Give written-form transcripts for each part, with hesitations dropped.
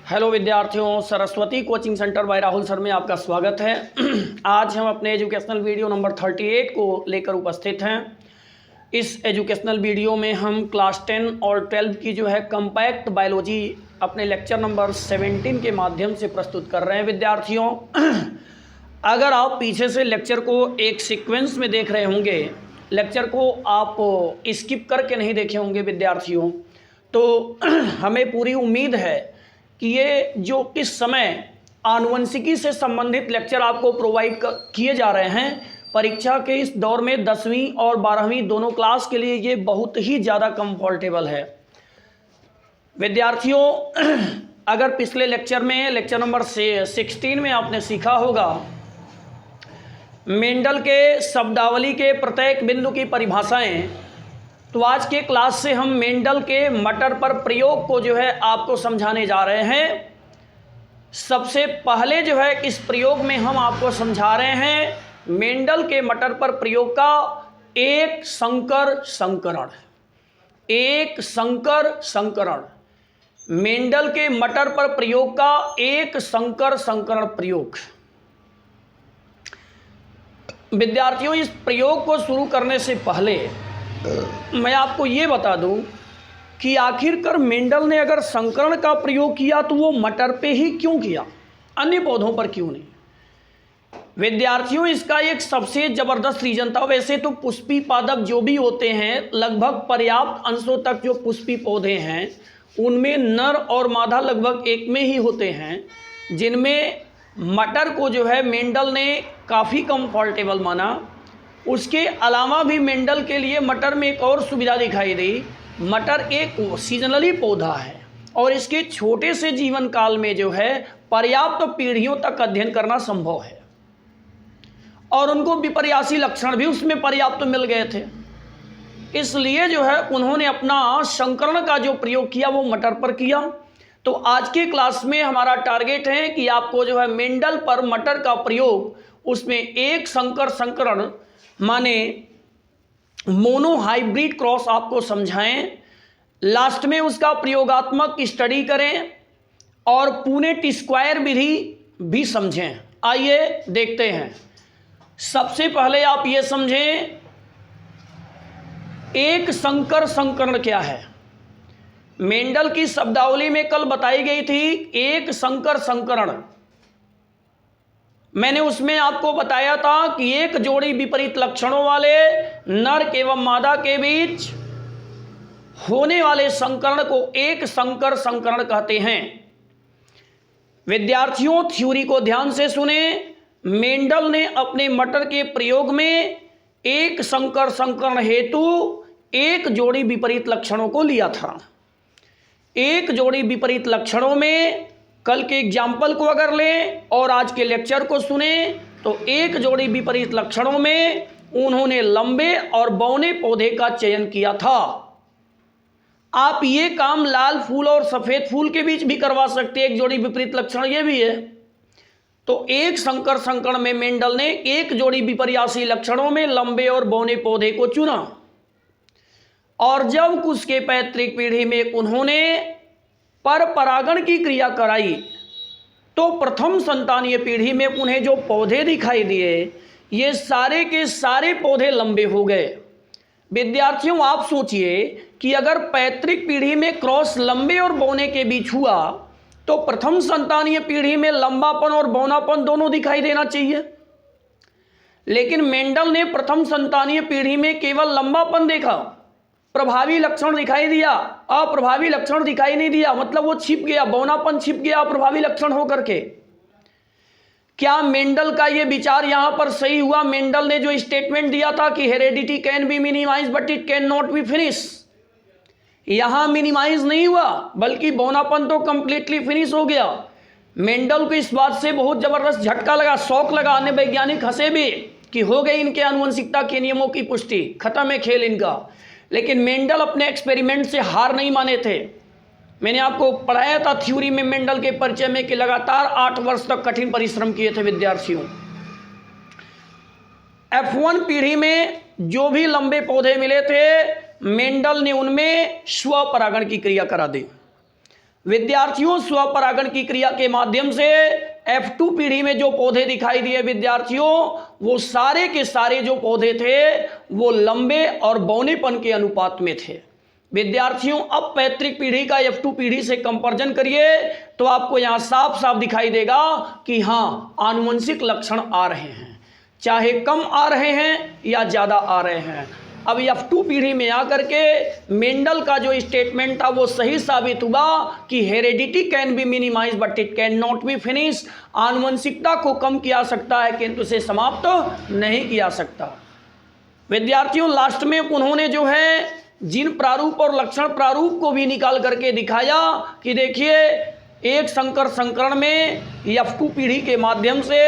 Hello विद्यार्थियों, Saraswati coaching centre by Rahul sir में आपका स्वागत है। आज हम अपने एजुकेशनल वीडियो नंबर 38 को लेकर उपस्थित हैं। इस एजुकेशनल वीडियो में हम क्लास 10 और 12 की जो है कंपैक्ट बायोलॉजी अपने लेक्चर नंबर 17 के माध्यम से प्रस्तुत कर रहे हैं। विद्यार्थियों, अगर आप पीछे से लेक्चर को एक सीक्वेंस में देख रहे होंगे, लेक्चर को आप स्किप करके नहीं देखे होंगे विद्यार्थियों, तो हमें पूरी उम्मीद है कि ये जो इस समय आनुवंशिकी से संबंधित लेक्चर आपको प्रोवाइड किए जा रहे हैं, परीक्षा के इस दौर में 10वीं और 12वीं दोनों क्लास के लिए ये बहुत ही ज़्यादा कंफर्टेबल है। विद्यार्थियों, अगर पिछले लेक्चर में लेक्चर नंबर 16 में आपने सीखा होगा मेंडल के शब्दावली के प्रत्येक बिंदु की परिभाषाएं, तो आज के क्लास से हम मेंडल के मटर पर प्रयोग को जो है आपको समझाने जा रहे हैं। सबसे पहले जो है इस प्रयोग में हम आपको समझा रहे हैं मेंडल के मटर पर प्रयोग का एक संकर संकरण। एक संकर संकरण, मेंडल के मटर पर प्रयोग का एक संकर संकरण प्रयोग। विद्यार्थियों, इस प्रयोग को शुरू करने से पहले मैं आपको ये बता दूं कि आखिरकार मेंडल ने अगर संकरण का प्रयोग किया तो वो मटर पे ही क्यों किया, अन्य पौधों पर क्यों नहीं। विद्यार्थियों, इसका एक सबसे ज़बरदस्त रीजन था। वैसे तो पुष्पी पादप जो भी होते हैं, लगभग पर्याप्त अंशों तक जो पुष्पी पौधे हैं उनमें नर और मादा लगभग एक में ही होते हैं, जिनमें मटर को जो है मेंडल ने काफ़ी कंफर्टेबल माना। उसके अलावा भी मेंडल के लिए मटर में एक और सुविधा दिखाई दी। मटर एक सीजनली पौधा है और इसके छोटे से जीवन काल में जो है पर्याप्त पीढ़ियों तक अध्ययन करना संभव है और उनको विपर्यासी लक्षण भी उसमें पर्याप्त मिल गए थे। इसलिए जो है उन्होंने अपना संकरण का जो प्रयोग किया वो मटर पर किया। तो आज के क्लास में हमारा टारगेट है कि आपको जो है मेंडल पर मटर का प्रयोग, उसमें एक संकर संकरण माने मोनो हाइब्रिड क्रॉस आपको समझाएं, लास्ट में उसका प्रयोगात्मक स्टडी करें और पुनेट स्क्वायर विधि भी समझें। आइए देखते हैं। सबसे पहले आप ये समझें एक संकर संकरण क्या है। मेंडल की शब्दावली में कल बताई गई थी एक संकर संकरण। मैंने उसमें आपको बताया था कि एक जोड़ी विपरीत लक्षणों वाले नर एवं मादा के बीच होने वाले संकरण को एक संकर संकरण कहते हैं। विद्यार्थियों, थ्योरी को ध्यान से सुने। मेंडल ने अपने मटर के प्रयोग में एक संकर संकरण हेतु एक जोड़ी विपरीत लक्षणों को लिया था। एक जोड़ी विपरीत लक्षणों में कल के एग्जाम्पल को अगर लें और आज के लेक्चर को सुने तो एक जोड़ी विपरीत लक्षणों में उन्होंने लंबे और बौने पौधे का चयन किया था। आप ये काम लाल फूल और सफेद फूल के बीच भी करवा सकते हैं, एक जोड़ी विपरीत लक्षण ये भी है। तो एक संकर संकरण में मेंडल ने एक जोड़ी विपर्यासी लक्षणों में लंबे और बौने पौधे को चुना और जब उसके पैतृक पीढ़ी में उन्होंने पर परागण की क्रिया कराई तो प्रथम संतानीय पीढ़ी में उन्हें जो पौधे दिखाई दिए ये सारे के सारे पौधे लंबे हो गए। विद्यार्थियों, आप सोचिए कि अगर पैतृक पीढ़ी में क्रॉस लंबे और बौने के बीच हुआ तो प्रथम संतानीय पीढ़ी में लंबापन और बौनापन दोनों दिखाई देना चाहिए, लेकिन मेंडल ने प्रथम संतानीय पीढ़ी में केवल लंबापन देखा, प्रभावी लक्षण दिखाई दिया, अप्रभावी लक्षण दिखाई नहीं दिया। मतलब वो छिप गया, बौनापन छिप गया अप्रभावी लक्षण होकर के। क्या मेंडल का ये विचार यहां पर सही हुआ? मेंडल ने जो स्टेटमेंट दिया था कि heredity can be minimize but it can not be finish, यहां मिनिमाइज नहीं हुआ बल्कि बौनापन तो कंप्लीटली फिनिश हो गया। मेंडल को इस बात से बहुत जबरदस्त झटका लगा, शौक लगा। अन्य वैज्ञानिक हंसे भी कि हो गई इनके आनुवंशिकता के नियमों की पुष्टि, खत्म है खेल इनका। लेकिन मेंडल अपने एक्सपेरिमेंट से हार नहीं माने थे। मैंने आपको पढ़ाया था थ्योरी में मेंडल के परिचय में कि लगातार 8 वर्ष तक कठिन परिश्रम किए थे विद्यार्थियों। F1 पीढ़ी में जो भी लंबे पौधे मिले थे मेंडल ने उनमें स्वपरागण की क्रिया करा दी। विद्यार्थियों स्वपरागण की क्रिया के माध्यम से F2 पीढ़ी में जो पौधे दिखाई दिए विद्यार्थियों, वो सारे के सारे जो पौधे थे वो लंबे और बौनेपन के अनुपात में थे। विद्यार्थियों अब पैतृक पीढ़ी का F2 पीढ़ी से कंपैरिजन करिए तो आपको यहां साफ साफ दिखाई देगा कि हां आनुवंशिक लक्षण आ रहे हैं, चाहे कम आ रहे हैं या ज्यादा आ रहे हैं। अब F2 पीढ़ी में आकर के मेंडल का जो स्टेटमेंट था वो सही साबित हुआ कि heredity can be minimize but it can not be finish. आनुवंशिकता को कम किया सकता है किंतु उसे समाप्त नहीं किया सकता। विद्यार्थियों लास्ट में उन्होंने जो है जीन प्रारूप और लक्षण प्रारूप को भी निकाल करके दिखाया कि देखिए एक संकर संकरण में F2 पीढ़ी के माध्यम से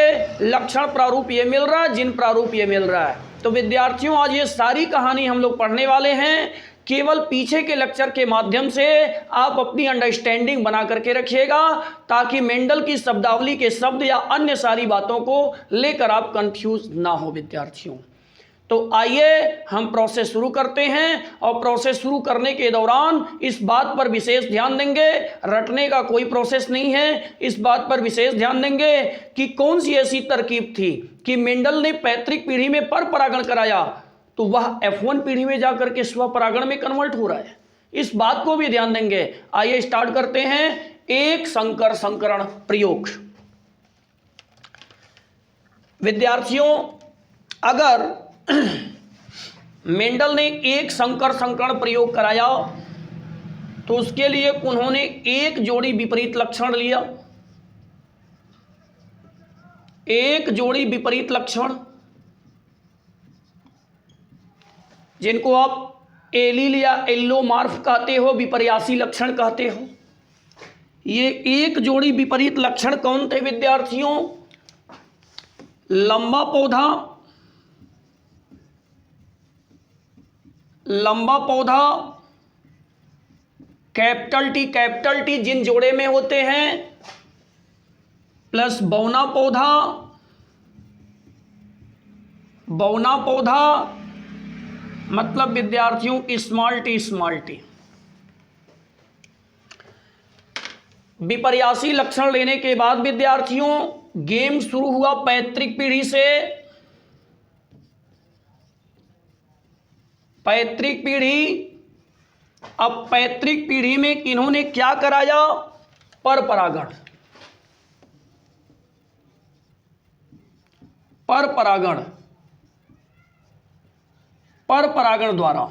लक्षण प्रारूप ये मिल रहा है, जीन प्रारूप ये मिल रहा है। तो विद्यार्थियों आज ये सारी कहानी हम लोग पढ़ने वाले हैं। केवल पीछे के लेक्चर के माध्यम से आप अपनी अंडरस्टैंडिंग बना करके रखिएगा ताकि मेंडल की शब्दावली के शब्द या अन्य सारी बातों को लेकर आप कंफ्यूज ना हो विद्यार्थियों। तो आइए हम प्रोसेस शुरू करते हैं और प्रोसेस शुरू करने के दौरान इस बात पर विशेष ध्यान देंगे, रटने का कोई प्रोसेस नहीं है, इस बात पर विशेष ध्यान देंगे कि कौन सी ऐसी तरकीब थी कि मेंडल ने पैतृक पीढ़ी में पर परागण कराया तो वह F1 पीढ़ी में जाकर के स्वपरागण में कन्वर्ट हो रहा है, इस बात को भी ध्यान देंगे। आइए स्टार्ट करते हैं एक संकर संकरण प्रयोग। विद्यार्थियों अगर मेंडल ने एक संकर संकरण प्रयोग कराया तो उसके लिए उन्होंने एक जोड़ी विपरीत लक्षण लिया, एक जोड़ी विपरीत लक्षण जिनको आप एलील या एल्लोमार्फ कहते हो, विपर्यासी लक्षण कहते हो। ये एक जोड़ी विपरीत लक्षण कौन थे विद्यार्थियों? लंबा पौधा कैपिटल टी जिन जोड़े में होते हैं, प्लस बौना पौधा मतलब विद्यार्थियों स्मॉल टी। विपर्यासी लक्षण लेने के बाद विद्यार्थियों गेम शुरू हुआ पैतृक पीढ़ी से। पैतृक पीढ़ी, अब पैतृक पीढ़ी में इन्होंने क्या कराया? पर परागण द्वारा।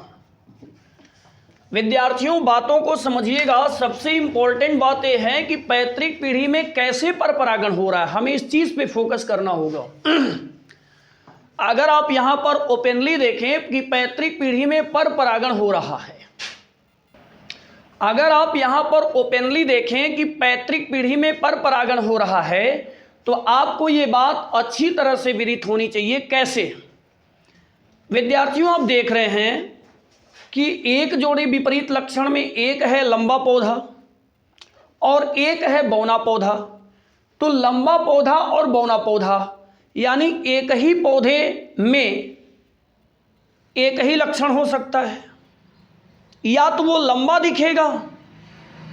विद्यार्थियों बातों को समझिएगा, सबसे इंपॉर्टेंट बात यह है कि पैतृक पीढ़ी में कैसे पर परागण हो रहा है, हमें इस चीज पे फोकस करना होगा। अगर आप यहां पर ओपनली देखें कि पैतृक पीढ़ी में पर परागण हो रहा है, अगर आप यहां पर ओपनली देखें कि पैतृक पीढ़ी में पर परागण हो रहा है तो आपको यह बात अच्छी तरह से विदित होनी चाहिए। कैसे? विद्यार्थियों आप देख रहे हैं कि एक जोड़ी विपरीत लक्षण में एक है लंबा पौधा और एक है बौना पौधा। तो लंबा पौधा और बौना पौधा यानी एक ही पौधे में एक ही लक्षण हो सकता है, या तो वो लंबा दिखेगा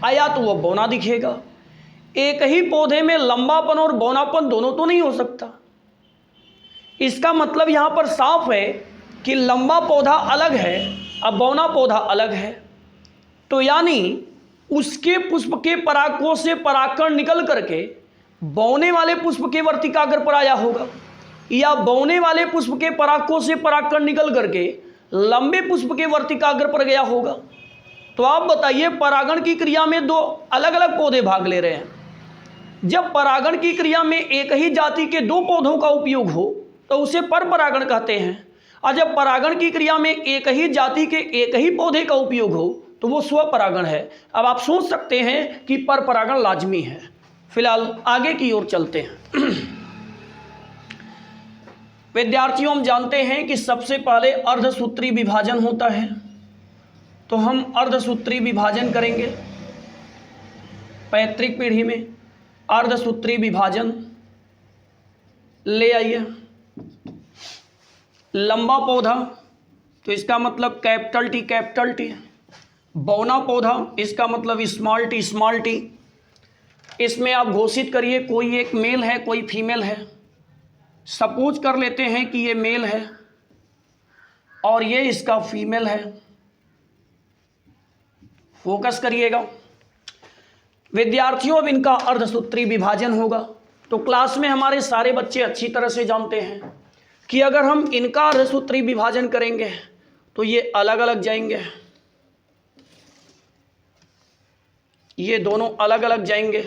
या तो वो बौना दिखेगा। एक ही पौधे में लंबापन और बौनापन दोनों तो नहीं हो सकता। इसका मतलब यहां पर साफ है कि लंबा पौधा अलग है अब बौना पौधा अलग है। तो यानी उसके पुष्प के परागकोश से परागकण निकल करके बौने वाले पुष्प के वर्तिकाग्र पर आया होगा, या बौने वाले पुष्प के परागकोश से परागकण निकल करके लंबे पुष्प के वर्तिकाग्र पर गया होगा। तो आप बताइए, परागण की क्रिया में दो अलग अलग पौधे भाग ले रहे हैं। जब परागण की क्रिया में एक ही जाति के दो पौधों का उपयोग हो तो उसे पर परागण कहते हैं, और जब परागण की क्रिया में एक ही जाति के एक ही पौधे का उपयोग हो तो वो स्वपरागण है। अब आप सोच सकते हैं कि पर परागण लाजमी है। फिलहाल आगे की ओर चलते हैं। विद्यार्थियों हम जानते हैं कि सबसे पहले अर्धसूत्री विभाजन होता है, तो हम अर्धसूत्री विभाजन करेंगे। पैतृक पीढ़ी में अर्धसूत्री विभाजन ले आइए। लंबा पौधा तो इसका मतलब कैपिटल टी बौना पौधा, इसका मतलब स्मॉल टी, स्मॉल टी। इसमें आप घोषित करिए कोई एक मेल है, कोई फीमेल है। सपोज कर लेते हैं कि ये मेल है और ये इसका फीमेल है। फोकस करिएगा विद्यार्थियों, अब इनका अर्धसूत्री विभाजन होगा। तो क्लास में हमारे सारे बच्चे अच्छी तरह से जानते हैं कि अगर हम इनका अर्धसूत्री विभाजन करेंगे तो ये अलग अलग जाएंगे, ये दोनों अलग अलग जाएंगे,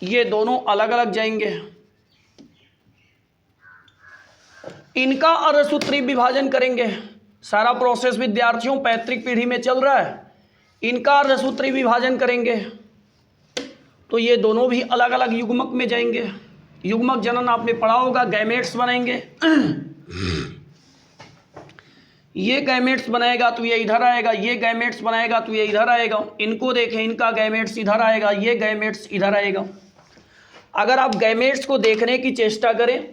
ये दोनों अलग अलग जाएंगे। इनका अर्धसूत्री विभाजन करेंगे, सारा प्रोसेस विद्यार्थियों पैतृक पीढ़ी में चल रहा है। इनका अर्धसूत्री विभाजन करेंगे तो ये दोनों भी अलग अलग युग्मक में जाएंगे। युग्मक जनन आपने पढ़ा होगा, गैमेट्स बनाएंगे। ये गैमेट्स बनाएगा तो ये इधर आएगा, ये गैमेट्स बनाएगा तो ये इधर आएगा। इनको देखें, इनका गैमेट्स इधर आएगा, ये गैमेट्स इधर आएगा। अगर आप गैमेट्स को देखने की चेष्टा करें,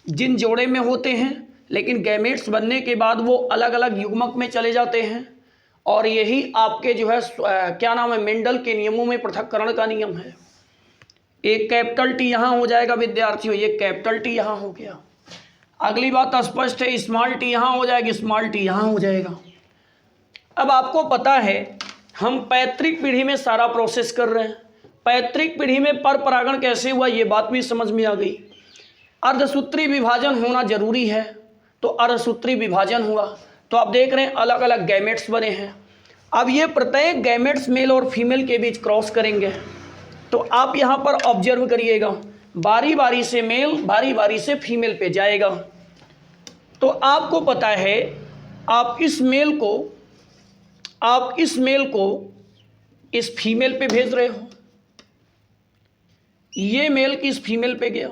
जिन जोड़े में होते हैं, लेकिन गैमेट्स बनने के बाद वो अलग अलग युग्मक में चले जाते हैं। और यही आपके जो है क्या नाम है, मेंडल के नियमों में पृथक्करण का नियम है। एक कैपिटल टी यहाँ हो जाएगा विद्यार्थियों, ये कैपिटल टी यहाँ हो गया। अगली बात स्पष्ट है, स्मॉल टी यहाँ हो जाएगी, स्मॉल टी यहाँ हो जाएगा। अब आपको पता है हम पैतृक पीढ़ी में सारा प्रोसेस कर रहे हैं। पैतृक पीढ़ी में पर परागण कैसे हुआ ये बात भी समझ में आ गई। अर्धसूत्री विभाजन होना जरूरी है, तो अर्धसूत्री विभाजन हुआ तो आप देख रहे हैं अलग अलग गैमेट्स बने हैं। अब ये प्रत्येक गैमेट्स मेल और फीमेल के बीच क्रॉस करेंगे। तो आप यहाँ पर ऑब्जर्व करिएगा, बारी बारी से मेल, बारी बारी से फीमेल पे जाएगा। तो आपको पता है आप इस मेल को इस फीमेल पे भेज रहे हो, ये मेल किस फीमेल पे गया।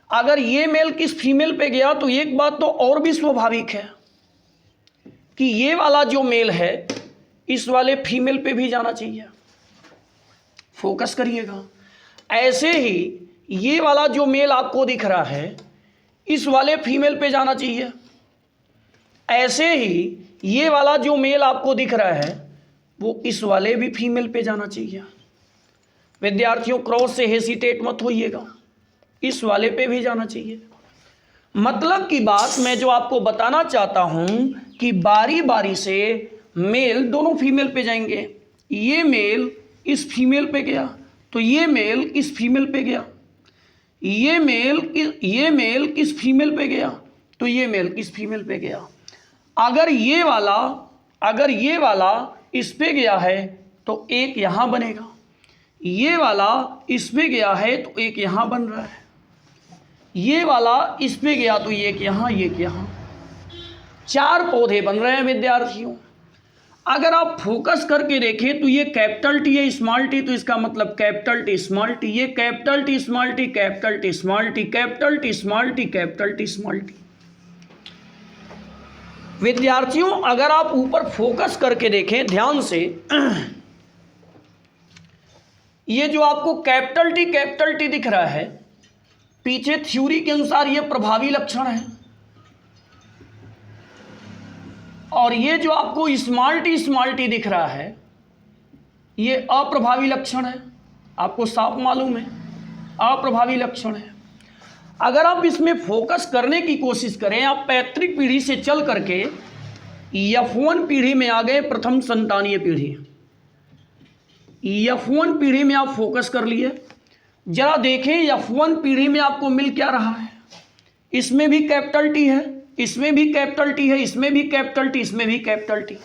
अगर ये मेल किस फीमेल पे गया तो एक बात तो और भी स्वाभाविक है कि ये वाला जो मेल है इस वाले फीमेल पे भी जाना चाहिए। फोकस करिएगा। ऐसे ही ये वाला जो मेल आपको दिख रहा है इस वाले फीमेल पे जाना चाहिए। ऐसे ही ये वाला जो मेल आपको दिख रहा है वो इस वाले भी फीमेल पे जाना चाहिए। विद्यार्थियों क्रॉस से हेसिटेट मत होइएगा, इस वाले पे भी जाना चाहिए। मतलब की बात मैं जो आपको बताना चाहता हूं कि बारी बारी से मेल दोनों फीमेल पे जाएंगे। ये मेल इस फीमेल पे गया तो ये मेल इस फीमेल पे गया, ये मेल किस फीमेल पे गया तो ये मेल किस फीमेल पे गया। अगर ये वाला इस पे गया है तो एक यहाँ बनेगा, ये वाला इस पे गया है तो एक यहाँ बन रहा है, ये वाला इस पे गया तो ये यहाँ, ये यहाँ, 4 पौधे बन रहे हैं विद्यार्थियों। अगर आप फोकस करके देखें तो ये कैपिटल टी है, स्मॉल टी, तो इसका मतलब कैपिटल टी स्मॉल टी, ये capital T small T, capital T small T, capital T small T, capital T small T. विद्यार्थियों अगर आप ऊपर फोकस करके देखें ध्यान से, ये जो आपको कैपिटल टी दिख रहा है पीछे थ्योरी के अनुसार ये प्रभावी लक्षण है, और ये जो आपको स्मॉल टी दिख रहा है ये अप्रभावी लक्षण है। आपको साफ मालूम है अप्रभावी लक्षण है। अगर आप इसमें फोकस करने की कोशिश करें, आप पैतृक पीढ़ी से चल करके F1 पीढ़ी में आ गए, प्रथम संतानीय पीढ़ी, F1 पीढ़ी में आप फोकस कर लिए। जरा देखें F1 पीढ़ी में आपको मिल क्या रहा है। इसमें भी कैपिटल टी है, इसमें भी कैपिटल टी है, इसमें भी कैपिटल टी, इसमें भी कैपिटल टी।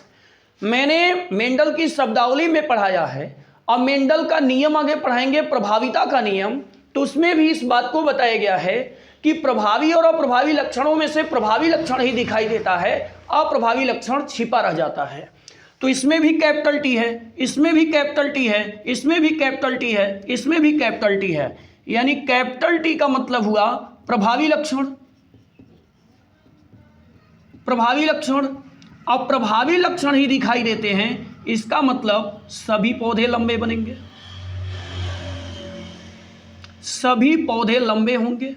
मैंने मेंडल की शब्दावली में पढ़ाया है और मेंडल का नियम आगे पढ़ाएंगे, प्रभाविता का नियम, तो उसमें भी इस बात को बताया गया है कि प्रभावी और अप्रभावी लक्षणों में से प्रभावी लक्षण ही दिखाई देता है, अप्रभावी लक्षण छिपा रह जाता है। तो इसमें भी कैपिटल टी है, इसमें भी कैपिटल टी है, इसमें भी कैपिटल टी है, इसमें भी कैपिटल टी है। यानी कैपिटल टी का मतलब हुआ प्रभावी लक्षण। प्रभावी लक्षण, अब प्रभावी लक्षण ही दिखाई देते हैं, इसका मतलब सभी पौधे लंबे बनेंगे, सभी पौधे लंबे होंगे।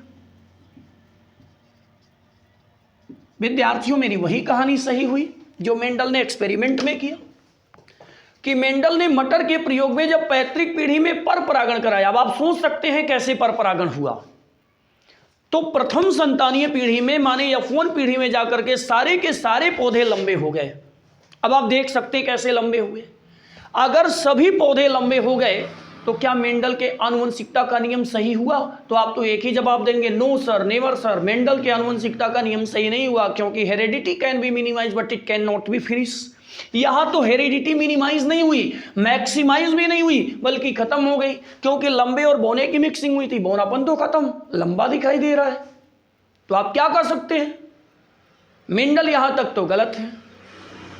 विद्यार्थियों, मेरी वही कहानी सही हुई जो मेंडल ने एक्सपेरिमेंट में किया कि मेंडल ने मटर के प्रयोग में जब पैतृक पीढ़ी में पर परागण कराया। अब आप सोच सकते हैं कैसे पर परागण हुआ। तो प्रथम संतानीय पीढ़ी में माने F1 पीढ़ी में जाकर के सारे पौधे लंबे हो गए। अब आप देख सकते हैं कैसे लंबे हुए। अगर सभी पौधे लंबे हो गए तो क्या मेंडल के आनुवंशिकता का नियम सही हुआ? तो आप तो एक ही जवाब देंगे, no sir, never sir, Mendel के आनुवंशिकता का नियम सही नहीं हुआ, क्योंकि heredity can be minimize but it can not be finish. यहां तो हेरेडिटी मिनिमाइज नहीं हुई, मैक्सिमाइज भी नहीं हुई, बल्कि खत्म हो गई, क्योंकि लंबे और बौने की मिक्सिंग हुई थी। बौनापन तो खत्म, लंबा दिखाई दे रहा है। तो आप क्या कर सकते हैं? मेंडल यहां तक तो गलत है,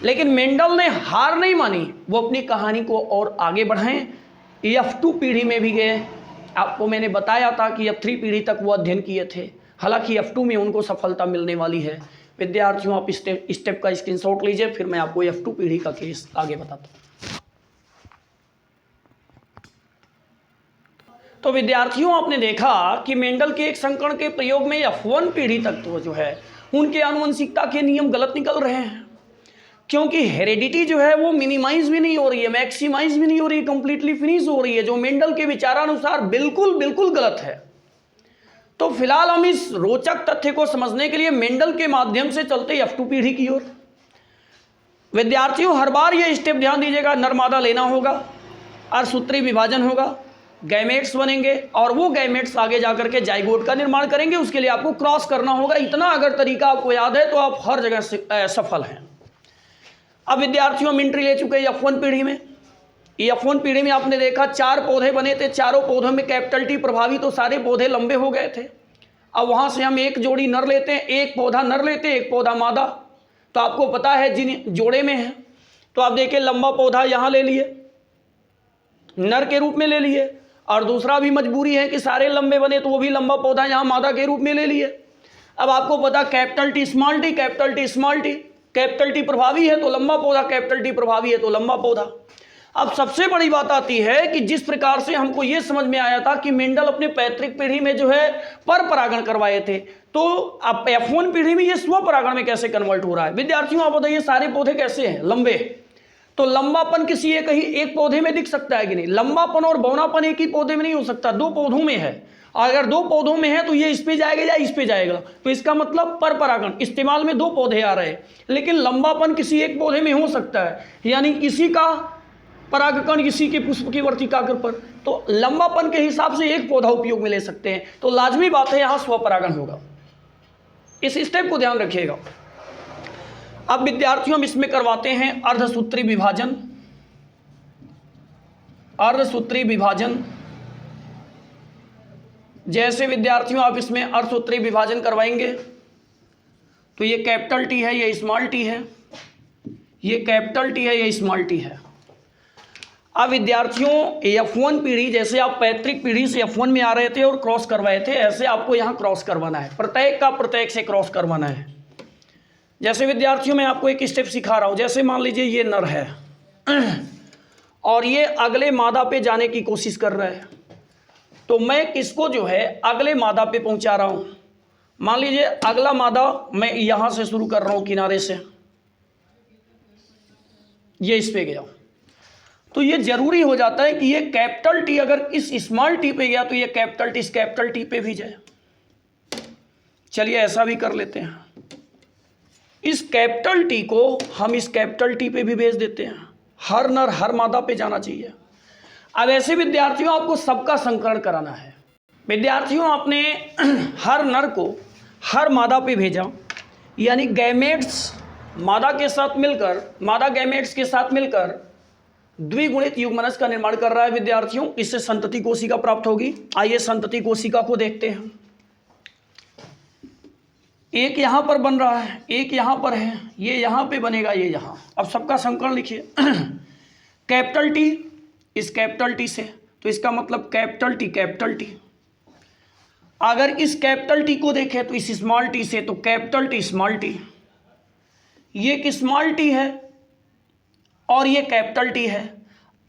लेकिन मेंडल ने हार नहीं मानी, वो अपनी कहानी को और आगे बढ़ाएं। F2 पीढ़ी में भी गए। आपको मैंने बताया था कि F3 पीढ़ी तक वो अध्ययन किए थे, हालांकि F2 में उनको सफलता मिलने वाली है। विद्यार्थियों, आप स्टेप का स्क्रीनशॉट लीजिए, फिर मैं आपको F2 पीढ़ी का केस आगे बताता हूँ। तो विद्यार्थियों, आपने देखा कि मेंडल के एक संकरण के प्रयोग में F1 पीढ़ी तक तो जो है उनके आनुवंशिकता के नियम गलत निकल रहे हैं, क्योंकि हेरेडिटी जो है वो मिनिमाइज भी नहीं हो रही है, मैक्सिमाइज भी नहीं हो रही है, कंप्लीटली फिनिश हो रही है, जो मेंडल के विचारानुसार बिल्कुल गलत है। तो फिलहाल हम इस रोचक तथ्य को समझने के लिए मेंडल के माध्यम से चलते F2 पीढ़ी की ओर। विद्यार्थियों, हर बार ये स्टेप ध्यान दीजिएगा, नर मादा लेना होगा, अर्धसूत्री विभाजन होगा, गैमेट्स बनेंगे और वो गैमेट्स आगे जाकर के जाइगोट का निर्माण करेंगे। उसके लिए आपको क्रॉस करना होगा। इतना अगर तरीका आपको याद है तो आप हर जगह सफल हैं। अब विद्यार्थियों, हम एंट्री ले चुके हैं F1 पीढ़ी में। F1 पीढ़ी में आपने देखा 4 पौधे बने थे, चारों पौधों में कैपिटल T प्रभावी, तो सारे पौधे लंबे हो गए थे। अब वहां से हम एक जोड़ी नर लेते हैं, एक पौधा नर लेते हैं, एक पौधा मादा। तो आपको पता है जिन जोड़े में है, तो आप देखिए लंबा पौधा यहां ले लिए, नर के रूप में ले लिए, और दूसरा भी मजबूरी है कि सारे लंबे बने, तो वो भी लंबा पौधा यहां मादा के रूप में ले लिए। अब आपको पता capital T small T, capital T small T, capital T प्रभावी है तो लंबा पौधा, कैपिटल T प्रभावी है तो लंबा पौधा। अब सबसे बड़ी बात आती है कि जिस प्रकार से हमको यह समझ में आया था कि मेंडल अपने पैतृक पीढ़ी में जो है पर परागण करवाए थे, तो अब F1 पीढ़ी में ये स्व परागण में कैसे कन्वर्ट हो रहा है? विद्यार्थियों, आप बताइए सारे पौधे कैसे हैं? लंबे। तो लंबापन किसी एक पौधे में दिख सकता है कि नहीं? लंबापन और बौनापन एक ही पौधे में नहीं हो सकता, 2 पौधों में है। अगर 2 पौधों में है तो ये इस पे जाएगा या इस पे जाएगा, तो इसका मतलब पर परागण। इस्तेमाल में 2 पौधे आ रहे हैं, लेकिन लंबापन किसी एक पौधे में हो सकता है, यानी किसी का परागकण किसी के पुष्प की वर्तिकाग्र पर, तो लंबापन के हिसाब से एक पौधा उपयोग में ले सकते हैं। तो लाजमी बात है यहां स्वपरागण होगा। इस स्टेप को ध्यान रखिएगा। अब विद्यार्थियों, हम इसमें करवाते हैं अर्धसूत्री विभाजन। अर्धसूत्री विभाजन, जैसे विद्यार्थियों आप इसमें अर्धसूत्री विभाजन करवाएंगे तो ये कैपिटल T है, ये स्मॉल t है, ये कैपिटल T है, ये स्मॉल t है। अब विद्यार्थियों, F1 पीढ़ी, जैसे आप पैतृक पीढ़ी से F1 में आ रहे थे और क्रॉस करवाए थे, ऐसे आपको यहाँ क्रॉस करवाना है, प्रत्येक का प्रत्येक से क्रॉस करवाना है। जैसे विद्यार्थियों, मैं आपको एक स्टेप सिखा रहा हूँ। जैसे मान लीजिए ये नर है और ये अगले मादा पे जाने की कोशिश कर रहा है, तो मैं किसको जो है अगले मादा पे पहुंचा रहा हूं। मान लीजिए अगला मादा मैं यहां से शुरू कर रहा हूं, किनारे से, ये इस पे गया, तो ये जरूरी हो जाता है कि ये कैपिटल T अगर इस स्मॉल t पे गया तो ये कैपिटल T इस कैपिटल T पे भी जाए। चलिए ऐसा भी कर लेते हैं, इस कैपिटल T को हम इस कैपिटल T पे भी भेज देते हैं। हर नर हर मादा पे जाना चाहिए। अब ऐसे विद्यार्थियों, आपको सबका संकरण कराना है। विद्यार्थियों, आपने हर नर को हर मादा पे भेजा, यानी गैमेट्स मादा के साथ मिलकर, मादा गैमेट्स के साथ मिलकर द्विगुणित युग्मनज का निर्माण कर रहा है। विद्यार्थियों, इससे संतति कोशिका प्राप्त होगी। आइए संतति कोशिका को देखते हैं। एक यहां पर बन रहा है, एक यहां पर है, ये यहां पे बनेगा, ये यहां। अब सबका संकरण लिखिए। कैपिटल T इस कैपिटल T से, तो इसका मतलब कैपिटल T कैपिटल T। अगर इस कैपिटल T को देखें तो इस स्मॉल t से, तो कैपिटल T स्मॉल t। ये एक स्मॉल t है और ये कैपिटल T है,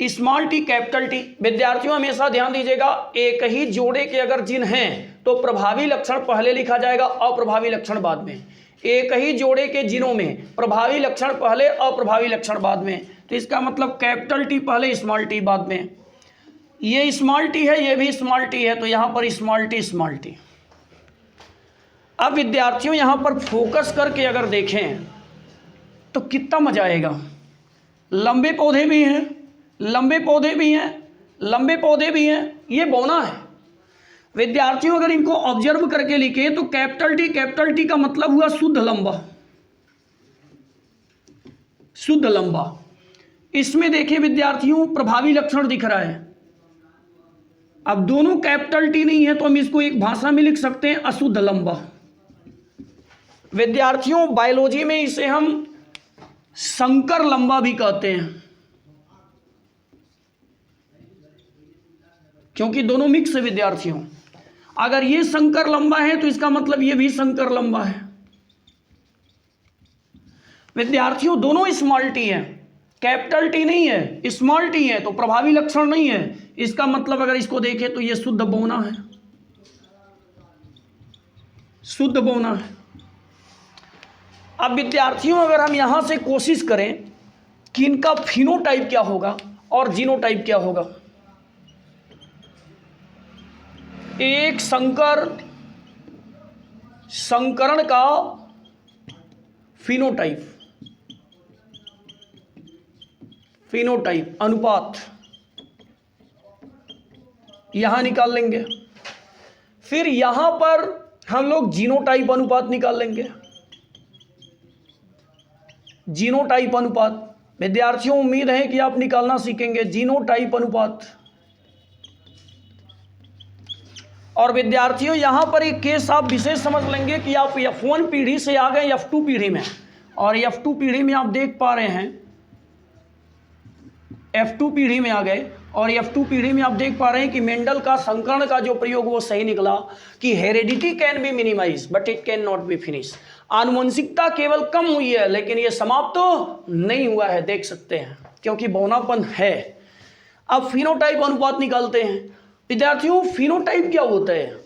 स्मॉल t कैपिटल T। विद्यार्थियों, हमेशा ध्यान दीजिएगा, एक ही जोड़े के अगर जिन हैं तो प्रभावी लक्षण पहले लिखा जाएगा, अप्रभावी लक्षण बाद में। एक ही जोड़े के जीनों में प्रभावी लक्षण पहले अप्रभावी लक्षण बाद में, तो इसका मतलब कैपिटल टी पहले स्मॉल टी बाद में। ये स्मॉल टी है, ये भी स्मॉल टी है, तो यहाँ पर स्मॉल टी। अब विद्यार्थियों यहाँ पर फोकस करके अगर देखें तो कितना मजा आएगा। लंबे पौधे भी हैं, लंबे पौधे भी हैं, लंबे पौधे भी हैं, ये बौना है। विद्यार्थियों अगर इनको ऑब्जर्व करके लिखे तो कैपिटल टी का मतलब हुआ शुद्ध लंबा, शुद्ध लंबा। इसमें देखिए विद्यार्थियों प्रभावी लक्षण दिख रहा है। अब दोनों कैपिटल टी नहीं है तो हम इसको एक भाषा में लिख सकते हैं अशुद्ध लंबा। विद्यार्थियों बायोलॉजी में इसे हम संकर लंबा भी कहते हैं, क्योंकि दोनों मिक्स है विद्यार्थियों। अगर ये संकर लंबा है तो इसका मतलब ये भी संकर लंबा है। विद्यार्थियों दोनों स्मॉल टी है, कैपिटल टी नहीं है, स्मॉल टी है, तो प्रभावी लक्षण नहीं है। इसका मतलब अगर इसको देखें तो ये शुद्ध बौना है, शुद्ध बौना है। अब विद्यार्थियों अगर हम यहां से कोशिश करें कि इनका फिनोटाइप क्या होगा और जीनोटाइप क्या होगा। एक संकरण का फिनोटाइप अनुपात यहां निकाल लेंगे, फिर यहां पर हम लोग जीनोटाइप अनुपात निकाल लेंगे। जीनोटाइप अनुपात विद्यार्थियों उम्मीद है कि आप निकालना सीखेंगे जीनोटाइप अनुपात। और विद्यार्थियों यहां पर एक केस आप विशेष समझ लेंगे कि आप F1 पीढ़ी से आ गए F2 पीढ़ी में, और F2 पीढ़ी में आप देख पा रहे हैं, F2 पीढ़ी में आ गए और F2 पीढ़ी में आप देख पा रहे हैं कि मेंडल का संकरण का जो प्रयोग वो सही निकला कि heredity can be minimize but it can not be finish. आनुवंशिकता केवल कम हुई है लेकिन ये समाप्त तो नहीं हुआ है, देख सकते हैं, क्योंकि बौनापन है। अब फिनोटाइप अनुपात निकालते हैं। विद्यार्थियों फिनोटाइप क्या होता है?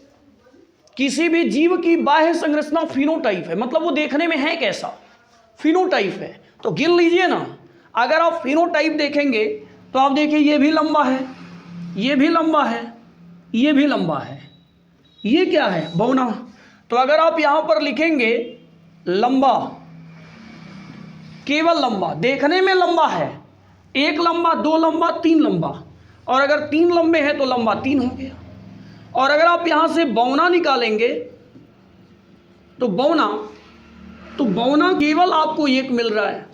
किसी भी जीव की बाह्य संरचना फिनोटाइप है, मतलब वो देखने में है कैसा, फिनोटाइप है। तो गिन लीजिए ना, अगर आप फिनोटाइप देखेंगे तो आप देखिए ये भी लंबा है, ये भी लंबा है, ये भी लंबा है, ये क्या है, बौना। तो अगर आप यहां पर लिखेंगे लंबा, केवल लंबा, देखने में लंबा है, एक लंबा, दो लंबा, तीन लंबा, और अगर तीन लंबे हैं तो लंबा तीन हो गया। और अगर आप यहां से बौना निकालेंगे तो बौना केवल आपको एक मिल रहा है।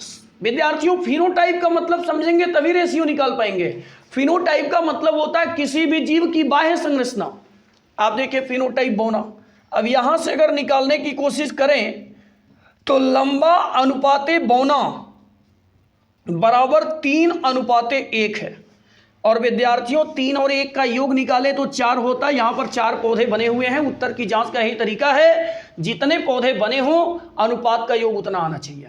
विद्यार्थियों फिनोटाइप का मतलब समझेंगे तभी रेशियो निकाल पाएंगे। फिनोटाइप का मतलब होता है किसी भी जीव की बाह्य संरचना। आप देखिए फिनोटाइप बौना। अब यहां से अगर निकालने की कोशिश करें तो लंबा अनुपाते बौना बराबर 3:1 है। और विद्यार्थियों 3 और 1 का योग निकाले तो 4 होता है। यहां पर 4 पौधे बने हुए हैं। उत्तर की जांच का यही तरीका है, जितने पौधे बने हों अनुपात का योग उतना आना चाहिए।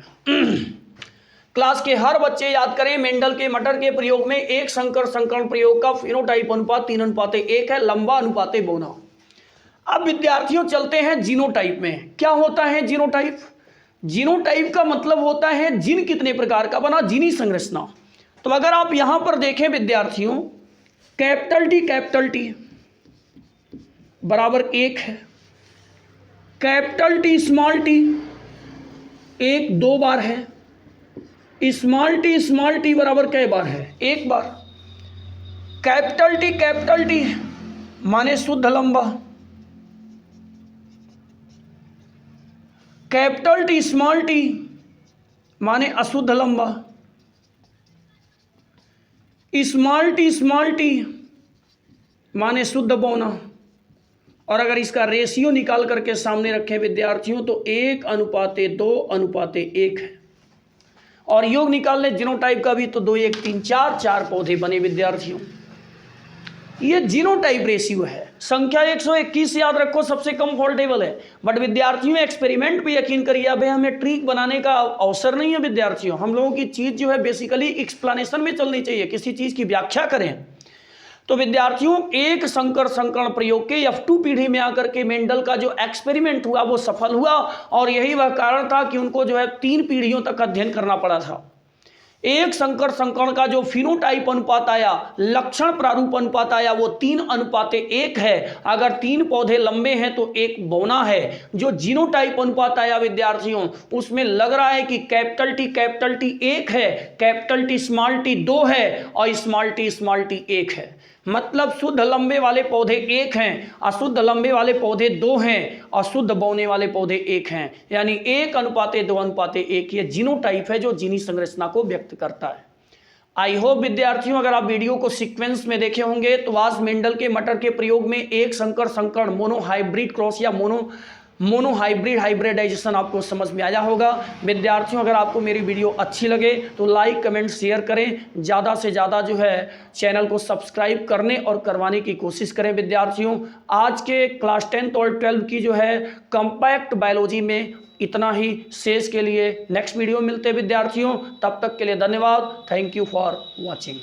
क्लास के हर बच्चे याद करें, मेंडल के मटर के प्रयोग में एक संकरण प्रयोग का फिनोटाइप अनुपात 3:1 है, लंबा अनुपाते बौना। अब विद्यार्थियों चलते हैं जीनोटाइप में। क्या होता है जीनोटाइप? जीनोटाइप का मतलब होता है जीन कितने प्रकार का बना, जीनी संरचना। तो अगर आप यहां पर देखें विद्यार्थियों, कैपिटल टी बराबर 1 है, कैपिटल टी स्मॉल टी 1 2 बार है, स्मॉल टी बराबर कै बार है, 1 बार। कैपिटल टी माने शुद्ध लंबा, कैपिटल टी स्मॉल टी माने अशुद्ध लंबा, स्मॉल टी माने शुद्ध बौना। और अगर इसका रेशियो निकाल करके सामने रखें विद्यार्थियों तो 1:2:1 है। और योग निकाल ले जीनोटाइप का भी तो 2 1 3 4 पौधे बने विद्यार्थियों। ये जीनोटाइप रेशियो है। संख्या 121 याद रखो, सबसे कंफर्टेबल है। बट विद्यार्थियों एक्सपेरिमेंट पे यकीन करिए, अब हमें ट्रिक बनाने का अवसर नहीं है विद्यार्थियों। हम लोगों की चीज़ जो है बेसिकली एक्सप्लेनेशन में चलनी चाहिए, किसी चीज़ की व्याख्या करें तो विद्यार्थियों, एक संकर संकरण प्रयोग के F2 पीढ़ी में आकर के मेंडल का जो एक्सपेरिमेंट हुआ वो सफल हुआ, और यही वह कारण था कि उनको जो है 3 पीढ़ियों तक अध्ययन करना पड़ा था। एक संकर संकरण का जो फिनोटाइप अनुपात आया, लक्षण प्रारूप अनुपात आया, वो 3:1 है। अगर 3 पौधे लंबे हैं तो 1 बौना है। जो जीनोटाइप अनुपात आया विद्यार्थियों, उसमें लग रहा है कि कैपिटल टी 1 है, कैपिटल टी 2 है, और स्मॉल टी 1 है। मतलब शुद्ध लंबे वाले पौधे 1 हैं, अशुद्ध लंबे वाले पौधे 2 हैं, और शुद्ध बौने वाले पौधे 1 हैं। यानी 1:2:1 ये जीनोटाइप है जो जीनी संरचना को व्यक्त करता है। आई होप विद्यार्थियों, अगर आप वीडियो को सीक्वेंस में देखे होंगे तो आज मेंडल के मटर के प्रयोग में एक संकर संकरण मोनो हाइब्रिड क्रॉस या मोनो हाइब्रिड हाइब्रिडाइजेशन आपको समझ में आया होगा। विद्यार्थियों, अगर आपको मेरी वीडियो अच्छी लगे तो लाइक कमेंट शेयर करें, ज़्यादा से ज़्यादा जो है चैनल को सब्सक्राइब करने और करवाने की कोशिश करें। विद्यार्थियों, आज के क्लास 10th और 12th की जो है कॉम्पैक्ट बायोलॉजी में इतना ही। शेष के लिए नेक्स्ट वीडियो मिलते हैं विद्यार्थियों, तब तक के लिए धन्यवाद। Thank you for watching.